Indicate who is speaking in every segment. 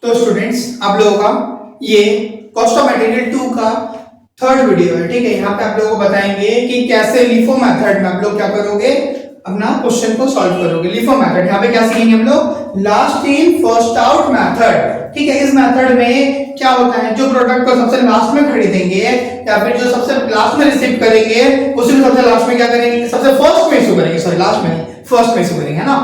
Speaker 1: तो स्टूडेंट्स आप लोगों का ये कॉस्ट ऑफ मटेरियल 2 का थर्ड वीडियो है। ठीक है, यहाँ पे आप लोगों को बताएंगे कि कैसे लिफो मेथड में आप लोग क्या करोगे, अपना क्वेश्चन को सॉल्व करोगे। लिफो मेथड यहाँ पे क्या सीखेंगे हम लोग, last in first out method. ठीक है, इस मेथड में क्या होता है, जो प्रोडक्ट को सबसे लास्ट में खरीदेंगे या फिर जो सबसे लास्ट में रिसीव करेंगे उसी को सबसे लास्ट में क्या करेंगे, सबसे फर्स्ट में इशू करेंगे। सॉरी, लास्ट में फर्स्ट में इशू करेंगे, है ना।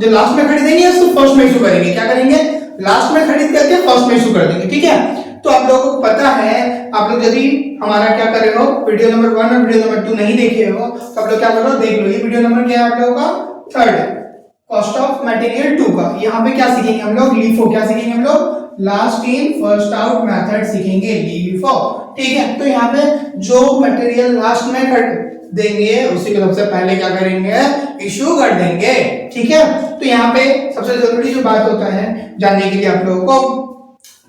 Speaker 1: जो लास्ट में खरीदेंगे उसको फर्स्ट में इशू करेंगे। क्या करेंगे, लास्ट में खरीद करके फर्स्ट में इशू कर देंगे। ठीक है, तो आप लोगों को पता है, आप लोग यदि हमारा क्या करे हो, वीडियो नंबर 1 और वीडियो नंबर 2 नहीं देखे हो तो आप लोग क्या करो, देख लो। ये वीडियो नंबर क्या है आप लोगों का, थर्ड, कॉस्ट ऑफ मटेरियल 2 का। यहाँ पे क्या सीखेंगे हम लोग, लिफो। क्या सीखेंगे हम लोग, last in first out method सीखेंगे, लिफो। ठीक है, तो यहाँ पे जो मटेरियल लास्ट में देंगे उसी को सबसे पहले क्या करेंगे, इशू कर देंगे। ठीक है, तो यहाँ पे सबसे जरूरी जो बात होता है जानने के लिए आप लोगों को,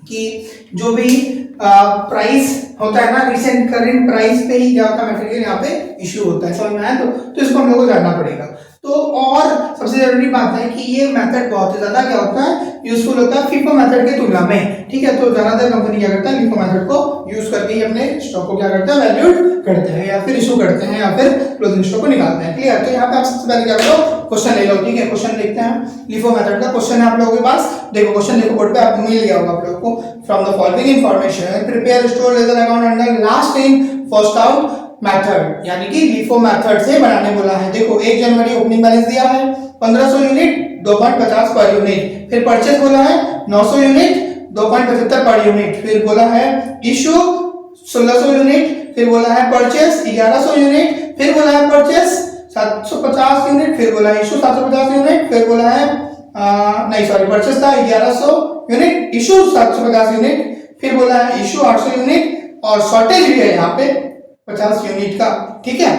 Speaker 1: कि जो भी प्राइस होता है ना, रिसेंट करंट प्राइस पे ही क्या होता है, मटेरियल यहाँ पे इशू होता है। समझ में आया? तो इसको हम लोग को जानना पड़ेगा। तो और सबसे जरूरी बात है कि ये मेथड बहुत ही ज्यादा क्या होता है, यूजफुल होता है फीफो मेथड के तुलना में। ठीक है, तो ज्यादातर कंपनी क्या करता है, लिफो मेथड को यूज करके ही अपने स्टॉक को क्या करते हैं, वैल्यूड करते हैं या फिर इशू करते हैं या फिर क्लोजिंग स्टॉक को निकालते हैं। क्लियर? तो यहाँ पे आप सबसे पहले क्या करो, क्वेश्चन ले लो। ठीक है, क्वेश्चन देखते हैं। लिफो मेथड का क्वेश्चन है आप लोगों के पास। देखो क्वेश्चन देखो, बोर्ड पे आपको मिल गया होगा आप लोगों को। From the following information prepare store ledger account under last in first out method, यानी कि लिफो मेथड से बनाने बोला है। देखो 1 जनवरी ओपनिंग बैलेंस दिया है 1500 यूनिट 2.50 पर यूनिट, फिर परचेज बोला है 900 यूनिट 2.75 पर यूनिट, फिर बोला है इशू 1600 यूनिट, फिर बोला है परचेज 1100 यूनिट, फिर बोला है परचेज 750 यूनिट, फिर बोला है इशू 750 यूनिट, फिर बोला है नहीं सॉरी, परचेज था 1100 यूनिट, इशू 750 यूनिट, फिर बोला है इशू 800 यूनिट और शॉर्टेज भी है यहाँ पे 50 यूनिट का। ठीक है,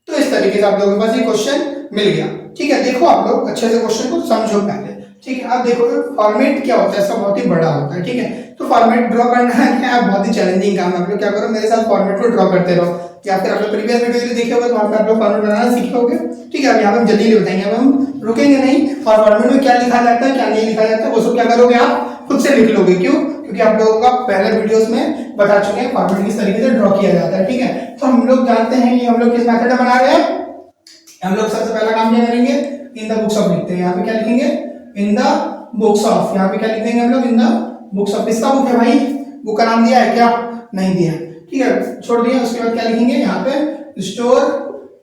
Speaker 1: तो इस तरीके से आप लोगों के पास ये क्वेश्चन मिल गया। ठीक है, देखो आप लोग अच्छे से क्वेश्चन को समझो पहले। ठीक है, आप देखो फॉर्मेट क्या होता है, इसका बहुत ही बड़ा होता है। ठीक है, तो फॉर्मेट ड्रॉ करना है क्या, बहुत ही चैलेंजिंग काम है। आप लोग क्या करो, मेरे साथ फॉर्मेट को ड्रॉ करते रहो, या फिर आप लोग प्रीवियस वीडियो देखे होंगे तो वहां पे आप लोग फॉर्मेट बनाना सीखोगे। ठीक है, अब यहाँ पे हम जल्दी नहीं बताएंगे, अब हम रुकेंगे नहीं, और फॉर्मेट में क्या लिखा जाता है क्या नहीं लिखा जाता है वो सब क्या करोगे, आप खुद से लिख लोगे। क्यों? क्योंकि आप लोगों का पहले वीडियोस में बता चुके हैं फॉर्मेट किस तरीके से ड्रॉ किया जाता है। ठीक है, तो हम लोग जानते हैं कि हम लोग किस मेथड में बना रहे हैं। हम लोग सबसे पहला काम क्या करेंगे, इन द बुक्स ऑफ लिखते हैं। यहाँ पे क्या लिखेंगे, इन द बुक्स ऑफ। यहाँ पे क्या लिखेंगे हम लोग, इन द बुक्स ऑफ। किसका बुक है भाई, बुक का नाम दिया है क्या, नहीं दिया। ठीक है, छोड़ दिया। उसके बाद क्या लिखेंगे, यहाँ पे स्टोर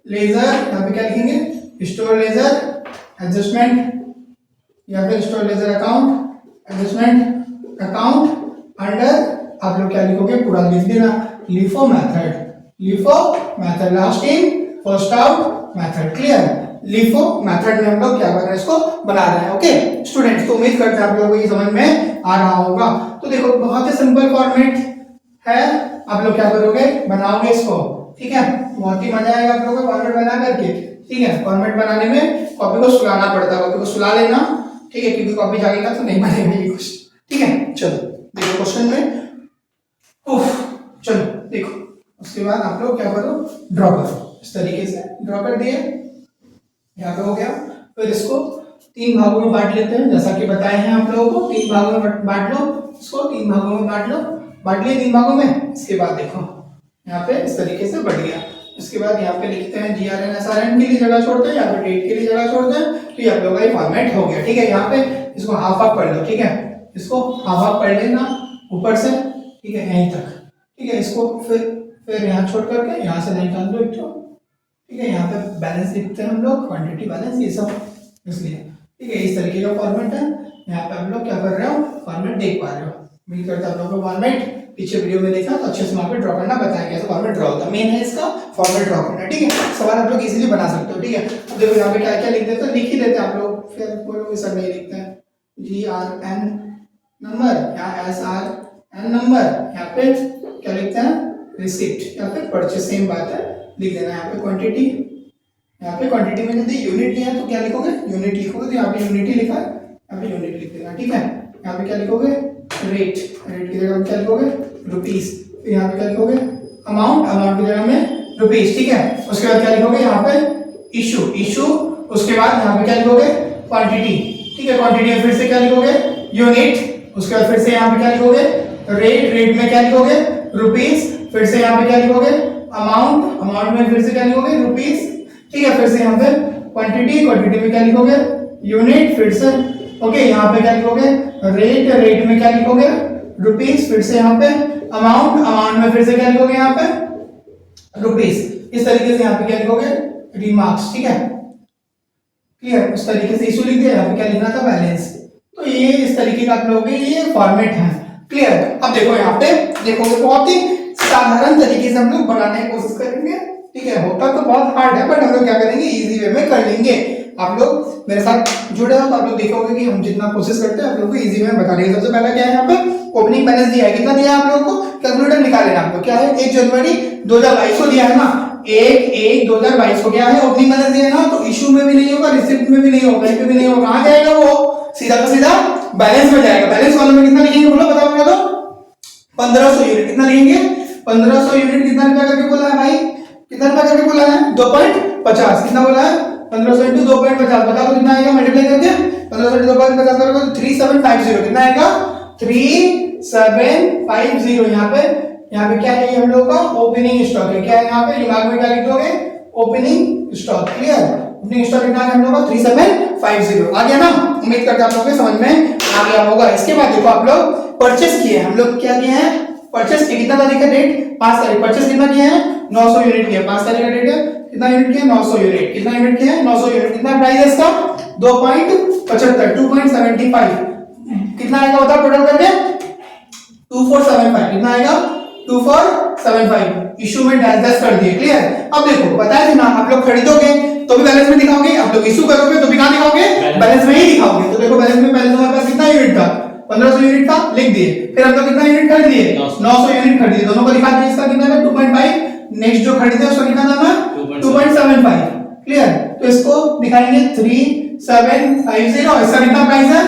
Speaker 1: लेजर, यहाँ पे क्या लिखेंगे, स्टोर लेजर एडजस्टमेंट या फिर store ledger account adjustment account under, आप लोग क्या लिखोगे, पूरा लिख देना, LIFO method. LIFO method last in first out method. Clear? LIFO method में हम लोग क्या कर रहे हैं, इसको बना रहे हैं। ओके स्टूडेंट्स, तो उम्मीद करते हैं आप लोगों को ये समझ में आ रहा होगा। तो देखो बहुत ही सिंपल फॉर्मेट है, आप लोग क्या करोगे, बनाओगे इसको। ठीक है, बहुत ही मजा आएगा आप लोगों को फॉर्मेट बना करके। ठीक है, फॉर्मेट बनाने में कॉपी को सुलाना पड़ता है, कॉपी को सुला लेना। ठीक है, क्योंकि कॉपी जाएगा तो नहीं बनेगा ये कुछ। ठीक है, चलो देखो क्वेश्चन में, चलो देखो। उसके बाद आप लोग क्या करो, ड्रॉ करो। इस तरीके से ड्रॉ कर दिए, यहाँ पे हो गया। फिर इसको 3 भागों में बांट लेते हैं, जैसा कि बताए हैं आप लोगों को। 3 भागों में बांट लो इसको, 3 भागों में बांट लो, बांट लिए 3 भागों में। इसके बाद देखो यहाँ पे इस तरीके से बढ़ गया। इसके बाद यहाँ पे लिखते हैं GRN SRN के लिए जगह छोड़ते हैं, यहाँ पे डेट के लिए जगह छोड़ते हैं। तो ये आप लोगों का ये फॉर्मेट हो गया। ठीक है, यहाँ पे इसको हाफ हाफ कर लो। ठीक है, इसको हाफ हाफ कर लेना ऊपर से। ठीक है, यहीं तक। ठीक है, इसको फिर यहाँ छोड़ करके यहाँ से लाइन डाल दो एक। ठीक है, यहाँ पे बैलेंस लिखते हैं हम लोग, क्वांटिटी बैलेंस ये सब, इसलिए। ठीक है, इस तरीके का फॉर्मेट है। यहाँ पे आप लोग क्या कर रहे हो, फॉर्मेट देख पा रहे हो। उम्मीद करता हूं आप लोगों को फॉर्मेट पीछे वीडियो में देखा तो अच्छे से वहां पे ड्रॉ करना बताया कैसे फॉर्मेट ड्रॉ होता है। मेन है इसका फॉर्मेट ड्रॉ करना। ठीक है, सवाल आप लोग इजीली बना सकते हो। ठीक है, अब देखो यहाँ पे क्या क्या लिख देते हैं, लिख ही देते हैं आप लोग, फिर कोई लोग सब नहीं लिखते हैं। GRN नंबर, यहाँ SRN नंबर, यहाँ पे क्या लिखते हैं, रिसिप्ट या फिर परचेज, सेम बात है, लिख देना। यहाँ पे क्वांटिटी, यहाँ पे क्वांटिटी में यदि यूनिट लिया है तो क्या लिखोगे, यूनिट लिखोगे। तो यहाँ पे यूनिट ही लिखा है, यहाँ पे यूनिट लिख देना। ठीक है, यहाँ पे क्या लिखोगे, रेट, रेट की जगह क्या लिखोगे, रुपीस। फिर यहाँ पे क्या लिखोगे, अमाउंट, अमाउंट की जगह में रुपीस। ठीक है, उसके बाद क्या लिखोगे, यहाँ पे इशू, इशू। उसके बाद यहाँ पे क्या लिखोगे, क्वांटिटी। ठीक है, क्वांटिटी में फिर से क्या लिखोगे, यूनिट। उसके बाद फिर से यहाँ पे क्या लिखोगे, रेट, रेट में क्या लिखोगे, रुपीस, फिर से यहाँ पे क्या लिखोगे, अमाउंट, अमाउंट में फिर से क्या लिखोगे, रुपीस, ठीक है। फिर से यहाँ पे क्वांटिटी, क्वांटिटी में क्या लिखोगे, यूनिट, फिर से ओके, यहाँ पे क्या लिखोगे, रेट, रेट में क्या लिखोगे, रुपीस, फिर से यहाँ पे अमाउंट, अमाउंट में फिर से क्या लिखोगे, यहाँ पे रुपीस। इस तरीके से यहाँ पे क्या लिखोगे, रिमार्क्स, ठीक है, क्लियर। उस तरीके से इशू लिख दिया, यहाँ पे क्या लिखना था, बैलेंस। तो ये इस तरीके का आप लोगों के ये फॉर्मेट है, क्लियर। अब देखो यहाँ पे देखोगे, बहुत ही साधारण तरीके से हम लोग बनाने की कोशिश करेंगे, ठीक है। होता तो बहुत हार्ड है, बट हम लोग क्या करेंगे, इजी वे में कर लेंगे। आप लोग मेरे साथ जुड़े हो तो आप लोग देखोगे कि हम जितना कोशिश करते हैं आप लोगों को इजी वे में बता देंगे। सबसे पहला क्या है, यहाँ पे ओपनिंग बैलेंस दिया है, कितना दिया है आप लोगों को, कैलकुलेटर निकालेना आपको, क्या है, 1 जनवरी 2022 को दिया है ना, 1/1/2022 को क्या है, ओपनिंग बैलेंस दिया है ना, तो इशू में भी नहीं होगा, रिसिप्ट में भी नहीं होगा, कहीं पे भी नहीं होगा, कहां जाएगा वो, सीधा का सीधा बैलेंस में जाएगा। बैलेंस कॉलम में कितना लिखेंगे बोलो, बताओ मुझे, तो 1500 यूनिट। कितना लिखेंगे, 1500 यूनिट। कितना रुपया करके बोला है भाई, कितना रुपया करके बोला है, 2.50। कितना बोला है, 1500 इंटू 2.50, बता दो कितना आएगा, मल्टीप्लाई करके 1500 इंटू 2.50 करोगे तो 3750। कितना आएगा, 3750। यहाँ पे क्या है, हम लोगों का ओपनिंग स्टॉक है, क्या है यहाँ पे, दिमाग में क्या लिख दोगे, opening stock, clear. Opening stock कितना है हम लोगों का, 3750। आ गया ना, उम्मीद करते हैं आप लोगों के समझ में आ गया होगा। इसके बाद देखो आप लोग परचेस किए, हम लोग क्या किए हैं, परचेस किए, कितना तारीख है, डेट 5 तारीख, परचेस कितना किए हैं, 900 यूनिट किए, 5 तारीख का डेट है, कितना यूनिट किया, 900 यूनिट। कितना यूनिट किया है, 900 यूनिट। कितना प्राइस है इसका, 2.75, 2.75। कितना आएगा बताओ टोटल करके, 2475। कितना आएगा, 2475। इशू में डैश डैश कर दिए, क्लियर। अब देखो बताया थी ना, आप लोग खरीदोगे तो भी बैलेंस में दिखाओगे, आप लोग इशू करोगे तो भी कहां दिखाओगे, बैलेंस में ही दिखाओगे। तो देखो बैलेंस में पहले हमारे पास कितना यूनिट था, 1500 यूनिट था, लिख दिए। फिर हम लोग कितना यूनिट खरीद लिए, 900 यूनिट खरीदे, दोनों को दिखा दिए। इसका कितना है, 2.5। नेक्स्ट जो खरीदे उसका कितना दाम है, 2.75, क्लियर। तो इसको दिखाएंगे 3750, इसका कितना प्राइस है,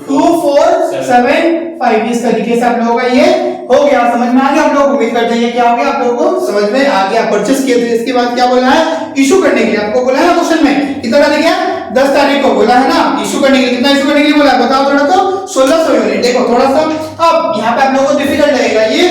Speaker 1: 2475। इस तरीके से आप लोगों का ये हो गया, समझ में आ गया आप लोगों को, उम्मीद करते हैं क्या हो गया आप लोगों को समझ में आ गया। परचेस किए थे, इसके बाद क्या बोला है, इशू करने के लिए, आपको बोला है ना क्वेश्चन में, कितना तारीख है, 10 तारीख को बोला है ना, इशू करने के लिए। कितना इशू करने के लिए बोला है बताओ थोड़ा, तो 1600 यूनिट। देखो थोड़ा सा अब यहाँ पे आप लोगों को डिफिकल्ट लगेगा, ये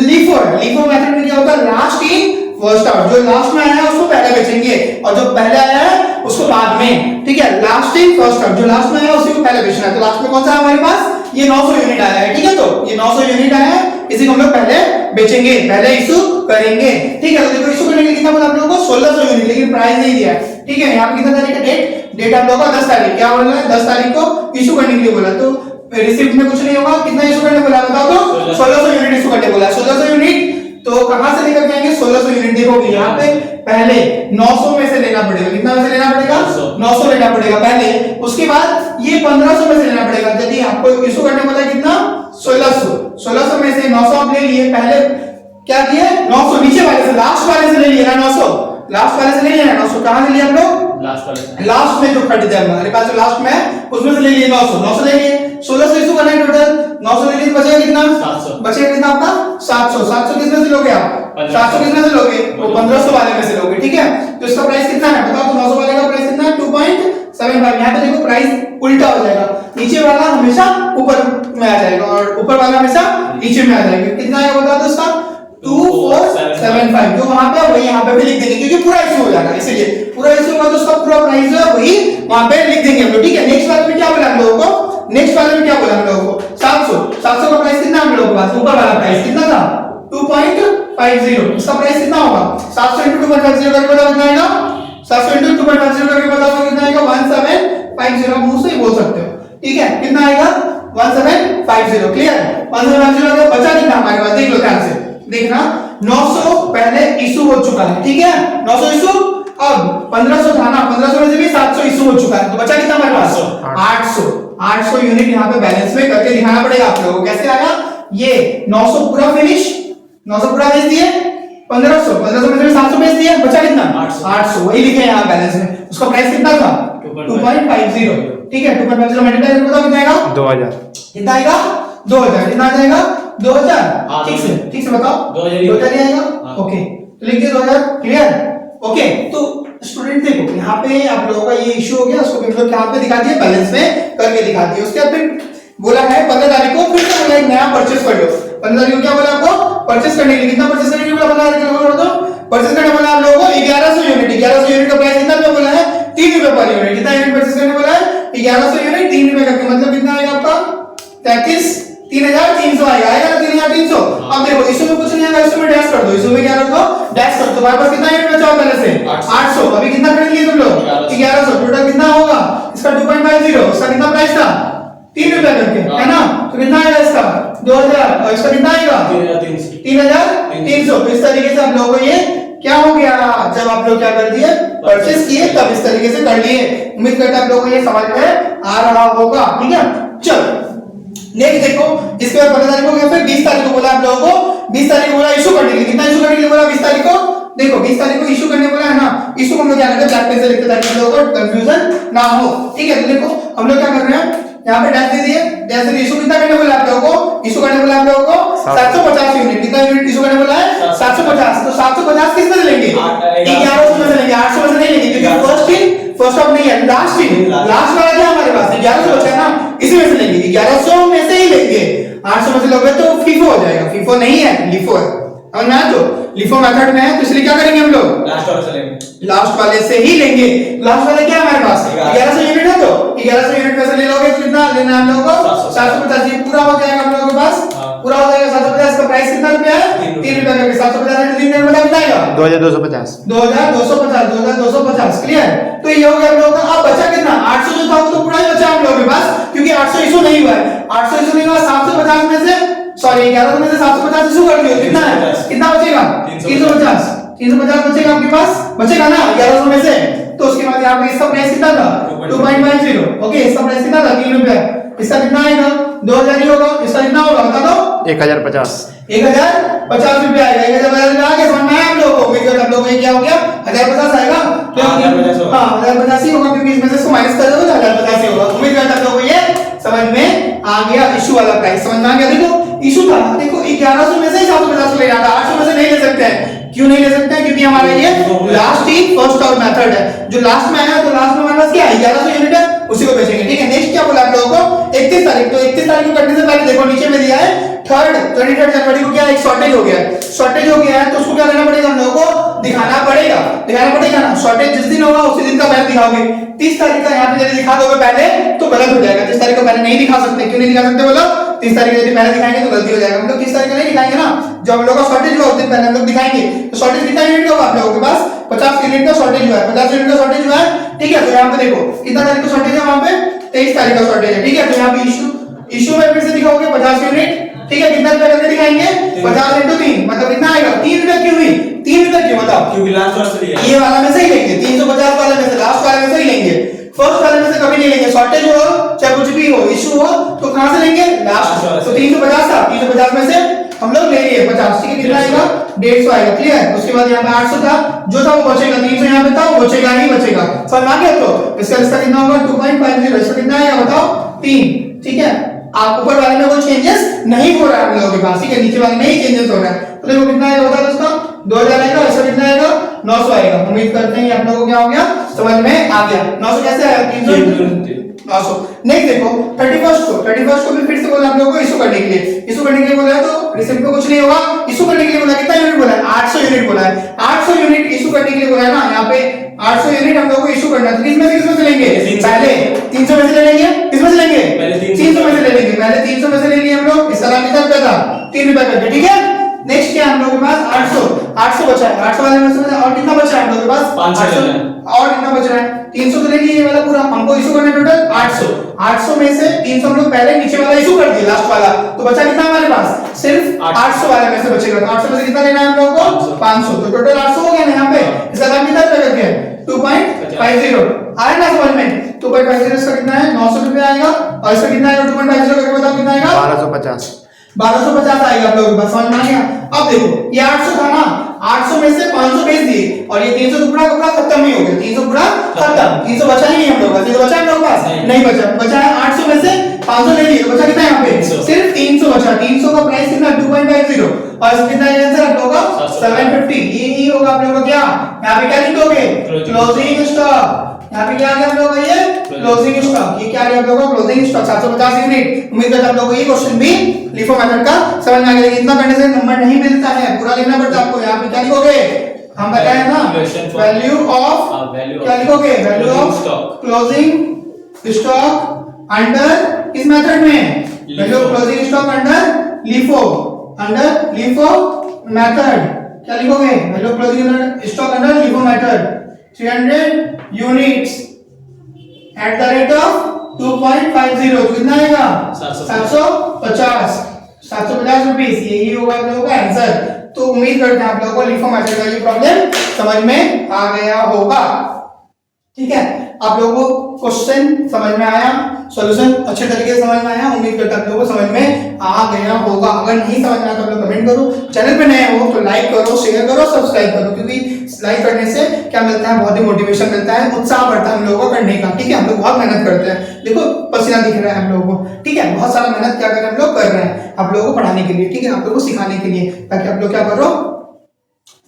Speaker 1: LIFO है। LIFO मेथड में क्या होता है, लास्ट इन फर्स्ट आउट, जो लास्ट में आया है उसको पहले बेचेंगे और जो पहले आया है उसको बाद में, ठीक है। लास्ट इन फर्स्ट आउट, जो लास्ट में आया है उसी को पहले बेचना है। तो लास्ट में कौन सा है हमारे पास, ये 900 यूनिट आया है, ठीक है। तो ये 900 यूनिट आया है, इसी को हम लोग पहले बेचेंगे, पहले इशू करेंगे, ठीक है। तो देखो इशू करने के लिए कितना बोला आप लोगों को, 1600 यूनिट, लेकिन प्राइस नहीं दिया, ठीक है। यहाँ पे कितना तारीख है, डेट आप लोगों का 10 तारीख, क्या बोला है, 10 तारीख को इशू करने के लिए बोला। तो रिसिप्ट में कुछ नहीं होगा, कितना इशू करने बोला बताओ, तो 1600 यूनिट इशू करने बोला। 1600 यूनिट तो कहां से लेकर के आएंगे, 1600 यूनिट। देखोगे यहाँ पे पहले 900 में से लेना पड़ेगा, कितना में से लेना पड़ेगा, 900 लेना पड़ेगा पहले। उसके बाद ये 1500 में से लेना पड़ेगा, यदि आपको इशू करने वाला कितना, 1600 में से 900 आप ले लिए, पहले क्या किए, 900 नीचे वाले से, लास्ट वाले से ले लिए ना, 900 लास्ट वाले से ले लिया, 900 कहां से लिया आप लोग, लास्ट वाले से, लास्ट में जो खरीदा है हमारे पास जो लास्ट में है उसमें से ले लिए 900 ले लिए। 1600 इशू करना है टोटल, 900 ले लिए, बचेगा कितना, 700, बचेगा कितना आपका 700 किसमें से लोगे आप, 700 किसमें से लोगे, वो 1500 वाले में से लोगे, ठीक है। तो इसका प्राइस कितना है बताओ, तो 900 वाले का प्राइस कितना है, 2.75। यहाँ पे देखो प्राइस उल्टा हो जाएगा, नीचे वाला हमेशा ऊपर में आ जाएगा और ऊपर वाला हमेशा नीचे में आ जाएगा। कितना आएगा बता दो इसका, 2475, जो वहां पे वही यहाँ पे भी लिख देंगे, क्योंकि पूरा इशू हो जाएगा, इसलिए पूरा इशू होगा तो उसका पूरा प्राइस जो है वही वहां पे लिख देंगे हम लोग, ठीक है। नेक्स्ट वाले में क्या बोला हम लोगों को, नेक्स्ट वाले में क्या बोला हम लोगों को, 700 का प्राइस कितना हम लोगों के पास, ऊपर वाला प्राइस कितना था, 2.50, इसका प्राइस कितना होगा, 700 इंटू 2.50 करके बताओ कितना आएगा, 700 इंटू 2.50 करके बताओ कितना आएगा, 1750, मुंह से ही बोल सकते हो, ठीक है। कितना आएगा, 1750, क्लियर। 1750 का बचा कितना हमारे पास, देख लो ध्यान से देखना, 900 पहले इशू हो चुका है, ठीक है, 900 इशू, अब 1500 था ना, 1500 में से भी 700 इशू हो चुका है, तो बचा कितना हमारे पास, 800 यूनिट यहाँ पे बैलेंस में करके दिखाना पड़ेगा आप लोगों को। कैसे आया, ये 900 पूरा फिनिश, 900 पूरा बेच दिए, 1500 में से 700 बेच दिए, बचा कितना, 800, वही लिखे यहाँ बैलेंस में। उसका प्राइस कितना था, 2.50, ठीक है। 2.50 मल्टीप्लाई करके बताओ कितना आएगा, 2000, कितना आएगा, 2000, कितना आ जाएगा, 2000, ठीक से बताओ, 2000 आएगा, ओके। तो लिख दिए 2000, क्लियर, ओके। तो स्टूडेंट देखो यहाँ पे आप लोगों का ये इशू हो गया, उसको हम लोग यहाँ पे दिखा दिए, बैलेंस में करके दिखा दिए। उसके बाद फिर बोला है 15 तारीख को, फिर से बोला एक नया परचेस कर लो। 15 तारीख को क्या बोला आपको? परचेस करने के लिए। कितना परचेस करने के लिए बोला? 15 तारीख को बोला तो परचेस करने बोला आप लोगों को 1100 यूनिट। 1100 यूनिट का प्राइस कितना रुपए बोला है? 3 रुपए पर यूनिट। कितना यूनिट परचेस करने बोला है? 1100 यूनिट 3 रुपए करके, मतलब कितना आएगा आपका? 33,300 आएगा। आएगा ना 3,300? अब देखो इसमें कुछ नहीं आएगा, इसमें डैश कर दो। इसमें क्या कर दो? डैश कर दो। हमारे पास कितना यूनिट बचा पहले से? 800। अभी कितना खरीद लिए तुम लोग? 1100। टोटल कितना होगा इसका? 2.50। इसका कितना प्राइस था? 3 रुपए करके, है ना? तो कितना आएगा इसका? 2000। और इसका कितना आएगा? 3,300। तो इस तरीके से आप लोगों को ये क्या हो गया, जब आप लोग क्या कर दिए, परचेस किए, तब इस तरीके से कर लिए। उम्मीद करता हूं आप लोगों को ये समझ में आ रहा होगा। ठीक है, चलो नेक्स्ट देखो। इसके बाद 15 तारीख को गया, फिर 20 तारीख को बोला आप लोगों को, 20 तारीख को बोला इशू करने के लिए। कितना इशू करने के लिए बोला 20 तारीख को? देखो 20 तारीख को इशू करने बोला है ना, इशू हम लोग क्या करते हैं, ब्लैक पेन से लिखते ताकि हम लोगों को कंफ्यूजन ना हो। ठीक है, तो देखो हम लोग क्या कर रहे हैं, यहाँ पे डैश दे दिए, डैश से इशू कितना करने बोला आप लोगों को? इशू करने बोला आप लोगों को 750 यूनिट। कितना यूनिट इशू करने बोला है? 750। तो 750 किस में से लेंगे? 1100 में से लेंगे, 800 में से नहीं लेंगे, क्योंकि फर्स्ट ऑफ नहीं है, लास्ट वाला क्या हमारे पास 1100 बचा है ना, इसी में से लेंगे। 1100 में से ही लेंगे। 800 में से लोगे तो फीफो हो जाएगा। फीफो नहीं है, लिफो है। और ना तो लिफो मेथड में है, तो इसलिए क्या करेंगे हम लोग? लास्ट वाले से ही लेंगे। लास्ट वाले क्या है हमारे पास? 1100 यूनिट है, तो 1100 यूनिट में से ले लोगे तो कितना लेना है हम लोगों को? 750। ये पूरा हो जाएगा हम लोगों के पास, पूरा हो जाएगा। 750 का प्राइस कितना रुपया है? 3 रुपया करके। 750 में 3 रुपया कितना आएगा?
Speaker 2: 2250।
Speaker 1: 2250 क्लियर। तो ये हो गया हम लोगों का। अब बचा कितना? 800 जो था वो तो पूरा ही बचा हम लोगों के पास, क्योंकि 800 इशू नहीं हुआ है। 800 इशू नहीं हुआ, 750 में से सॉरी 1100 में से 750 इशू कर दियो। कितना है? कितना बचेगा? 350। 350 बचेगा आपके पास, बचेगा ना 1100 में से। तो उसके बाद यहाँ पे इसका प्राइस कितना था? 2.50। ओके, इसका प्राइस कितना था? 3 रुपया। इसका कितना आएगा? 2000 ही होगा। इसका कितना होगा बता दो?
Speaker 2: 1050।
Speaker 1: 1050 रुपया आएगा। 1050 में आ गया, समझ में आया आप लोगों को? उम्मीद करता हूं आप लोगों को ये क्या हो गया? 1050 आएगा। हाँ 1050 ही होगा, क्योंकि इसमें से इसको माइनस कर दोगे तो 1050 ही होगा। उम्मीद करता हूं आप लोगों को ये समझ में आ गया। इशू वाला प्राइस समझ में आ गया। देखो इशू था, देखो 1100 में से 750 ले जाता, 800 में से नहीं ले सकते हैं। क्यों नहीं ले सकते हैं? क्योंकि हमारा ये लास्ट ही फर्स्ट और मेथड है। जो लास्ट में आया, तो लास्ट में हमारे पास क्या है? 1100 यूनिट है, उसी को बेचेंगे। ठीक है, नेक्स्ट क्या बोला आप लोगों को? 31 तारीख। तो 31 तारीख को करने से पहले देखो नीचे में दिया है 23 जनवरी को क्या एक शॉर्टेज हो गया है। शॉर्टेज हो गया है तो उसको क्या करना पड़ेगा हम लोगों को? दिखाना पड़ेगा ना। शॉर्टेज जिस दिन होगा उसी दिन का पहले दिखाओगे। 30 तारीख का यहाँ पे यदि दिखा दोगे पहले तो गलत हो जाएगा। 30 तारीख को पहले नहीं दिखा सकते। क्यों नहीं दिखा सकते बोलो? 30 तारीख यदि पहले दिखाएंगे तो गलती हो जाएगा। हम लोग 30 तारीख को नहीं दिखाएंगे ना, जब हम लोग का शॉर्टेज हुआ उस दिन पहले हम लोग दिखाएंगे। तो शॉर्टेज कितना यूनिट का होगा आप लोगों के पास? 50 यूनिट का शॉर्टेज हुआ है। 50 यूनिट का शॉर्टेज हुआ है। ठीक है, तो यहाँ पे देखो कितना तारीख का शॉर्टेज है? वहां पे 23 तारीख का शॉर्टेज है। ठीक है, तो यहाँ पे इशू में फिर से दिखाओगे 50 यूनिट। ठीक है, कितना रुपए करके दिखाएंगे? 50 into 3 मतलब कितना आएगा? 3 रुपए क्यों हुई? 3 रुपए क्यों बताओ?
Speaker 3: क्योंकि लास्ट वाला से लिया,
Speaker 1: ये वाला में से ही लेंगे। 350 वाले में से, लास्ट वाले में से ही लेंगे। फर्स्ट वाले में से कभी नहीं लेंगे। शॉर्टेज हो चाहे कुछ भी हो, इशू हो, तो कहां से लेंगे? लास्ट। तो 350 था, 350 में से हम लोग ले लिए 50। ठीक है, कितना आएगा? 150 आएगा। क्लियर। उसके बाद यहाँ पे 800 था, जो था वो बचेगा। 300 यहाँ पे था, वो बचेगा ही बचेगा। समझ आ गया? तो इसका कितना होगा? 2.50। इसका कितना आएगा बताओ? 3। ठीक है, आप ऊपर वाले में कोई चेंजेस नहीं हो रहा है हम लोगों के पास। ठीक है, नीचे वाले में ही चेंजेस हो रहा है। तो देखो कितना आएगा बता दो? इसका 2000 आएगा। इसका कितना आएगा? 900 आएगा। उम्मीद करते हैं आप लोगों को क्या हो गया? समझ में आ गया। 900 कैसे आया? 900। नेक्स्ट देखो 31 को भी फिर से बोला आप लोगों को इशू करने के लिए। इशू करने के लिए बोला है तो रिसिप्ट पे कुछ नहीं होगा। इशू करने के लिए बोला कितना यूनिट बोला है? 800 यूनिट बोला है। 800 यूनिट इशू करने के लिए बोला है ना। यहाँ पे 800 यूनिट हम लोगों को इशू करना है। तो किसमें से लेंगे? पहले 300 में से ले लेंगे। किसमें से लेंगे? 300 में से ले लेंगे। पहले 300 में से ले लिए हम लोग। इसका दाम कितना रुपया था? 3 रुपया करके। ठीक है, नेक्स्ट क्या हम लोगों के पास? 800 बचा है। 800 वाले में से और कितना बचा है हम लोगों के पास?
Speaker 3: 500
Speaker 1: और कितना बच रहा है? 300 तो ले लिए ये वाला पूरा। हमको इशू करना टोटल 800 में से 300 हम लोग पहले नीचे वाला इशू कर दिया, लास्ट वाला। तो बचा कितना हमारे पास? सिर्फ 800 वाले में से बचेगा। तो 800 में से कितना लेना है हम लोगों को? 500। तो टोटल 800 हो गया ना यहाँ पे। इसका दाम कितना रुपया है? 2.50। आया ना समझ में? 2.50 इसका कितना है? 900 रुपया आएगा। और इसका कितना आएगा? 2.50 करके बताओ कितना आएगा?
Speaker 2: 1250।
Speaker 1: 1250 आएगा आप लोगों के पास। समझ में आ गया? अब देखो ये 800 था ना, 800 में से 500 बेच दिए और ये 300 तो पूरा का पूरा खत्म ही हो गया। 300 पूरा खत्म। 300 बचा ही नहीं हम लोग का। 300 बचा हम लोग के पास? नहीं बचा। बचा है 800 में से 500 ले लिए, तो बचा कितना यहाँ पे? सिर्फ 300 बचा। 300 का प्राइस कितना? 2.50। और इसका कितना आंसर आप लोगों का? 750। ये ही होगा आप लोगों का क्या? यहाँ पे क्या लिख दोगे? Closing stock. यहाँ पे क्या आ गया हम लोग ये क्लोजिंग स्टॉक, ये क्या आ गया हम लोग का क्लोजिंग स्टॉक 750 यूनिट। उम्मीद करता हूं आप लोगों को ये क्वेश्चन भी लिफो मेथड का समझ में आ गया। इतना करने से नंबर नहीं मिलता है, पूरा लिखना पड़ता है आपको। यहाँ पे क्या लिखोगे, हम बताए ना वैल्यू ऑफ, क्या लिखोगे value of closing stock under इस मेथड में, value of closing stock under LIFO method, क्या लिखोगे value of closing stock under LIFO method 300 units at the rate of 2.50, तो कितना आएगा 750 रुपीस, यही होगा आप लोगों का आंसर। तो उम्मीद करते हैं आप लोगों को लिफो मेथड का ये प्रॉब्लम समझ में आ गया होगा। ठीक है, आप लोगों को क्वेश्चन समझ में आया, सॉल्यूशन अच्छे तरीके से समझ में आया, उम्मीद करता हूं आप लोगों को समझ में आ गया होगा। अगर नहीं समझ में आया तो आप लोग कमेंट करो, चैनल पे नए हो तो लाइक करो, शेयर करो, सब्सक्राइब करो, क्योंकि लाइक करने से क्या मिलता है, बहुत ही मोटिवेशन मिलता है, उत्साह बढ़ता है हम लोगों को करने का। ठीक है, हम लोग बहुत मेहनत करते हैं, देखो पसीना दिख रहा है हम लोगों को। ठीक है, बहुत सारा मेहनत क्या कर रहे हैं हम लोग कर रहे हैं आप लोगों को पढ़ाने के लिए, ठीक है, आप लोगों को सिखाने के लिए, ताकि आप लोग क्या करो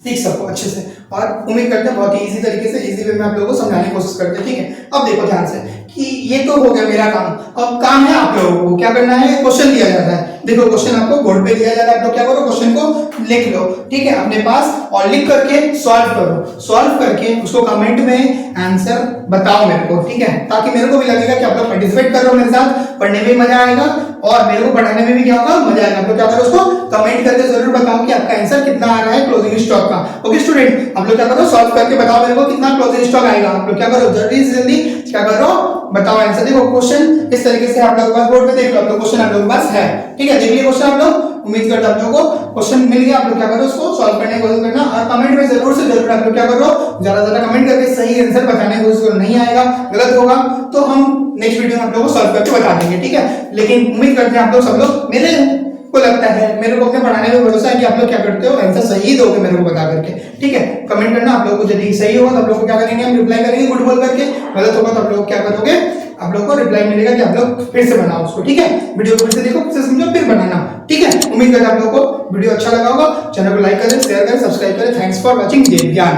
Speaker 1: सीख सको अच्छे से। और उम्मीद करते हैं बहुत ही इजी तरीके से, इजी वे में आप लोगों को समझाने की कोशिश करते हैं। ठीक है, अब देखो ध्यान से कि ये तो हो गया मेरा काम। अब काम है आप लोगों को क्या करना है, क्वेश्चन दिया जाता है। देखो क्वेश्चन आपको बोर्ड पे दिया जा रहा है, आप लोग क्या करो क्वेश्चन को लिख लो, ठीक है, अपने पास, और लिख करके सॉल्व करो, सॉल्व करके उसको कमेंट में आंसर बताओ मेरे को। ठीक है, ताकि मेरे को भी लगेगा कि आप लोग पार्टिसिपेट कर रहे हो मेरे साथ, पढ़ने में भी मजा आएगा और मेरे को पढ़ाने में भी क्या होगा, मजा आएगा। आप लोग क्या करो उसको कमेंट करके जरूर बताओ कि आपका आंसर कितना आ रहा है क्लोजिंग स्टॉक का। ओके स्टूडेंट, आप लोग क्या करो सॉल्व करके बताओ मेरे को कितना क्लोजिंग स्टॉक आएगा। आप लोग क्या करो जल्दी से जल्दी क्या करो बताओ आंसर। देखो क्वेश्चन इस तरीके से आप लोग के पास बोर्ड पे देख लो, आप लोग क्वेश्चन आप लोग के पास है। ठीक है, देख लिया क्वेश्चन आप लोग, उम्मीद करता हूं आप लोगों को क्वेश्चन मिल गया। आप लोग क्या करो उसको सॉल्व करने की कोशिश करना, और कमेंट में जरूर से जरूर आप लोग क्या करो ज्यादा से ज्यादा कमेंट करके सही आंसर बताने की कोशिश करो। नहीं आएगा, गलत होगा तो हम नेक्स्ट वीडियो में आप लोगों को सॉल्व करके बता देंगे। ठीक है, लेकिन उम्मीद करते हैं आप लोग सब लोग, मेरे को लगता है, मेरे को अपने पढ़ाने में भरोसा है कि आप लोग क्या करते हो आंसर सही दोगे मेरे को बता करके। ठीक है, कमेंट करना आप लोगों को, यदि सही होगा तो आप लोग को क्या करेंगे, हम रिप्लाई करेंगे गुड बोल करके, गलत होगा तो आप लोग क्या करोगे, आप लोग को रिप्लाई मिलेगा कि आप लोग फिर से बनाओ उसको। ठीक है, वीडियो को फिर से देखो, फिर से समझो, फिर बनाना। ठीक है, उम्मीद करता हूं आप लोगों को वीडियो अच्छा लगा होगा। चैनल को लाइक करें, शेयर करें, सब्सक्राइब करें। थैंक्स फॉर वॉचिंग देव ज्ञान।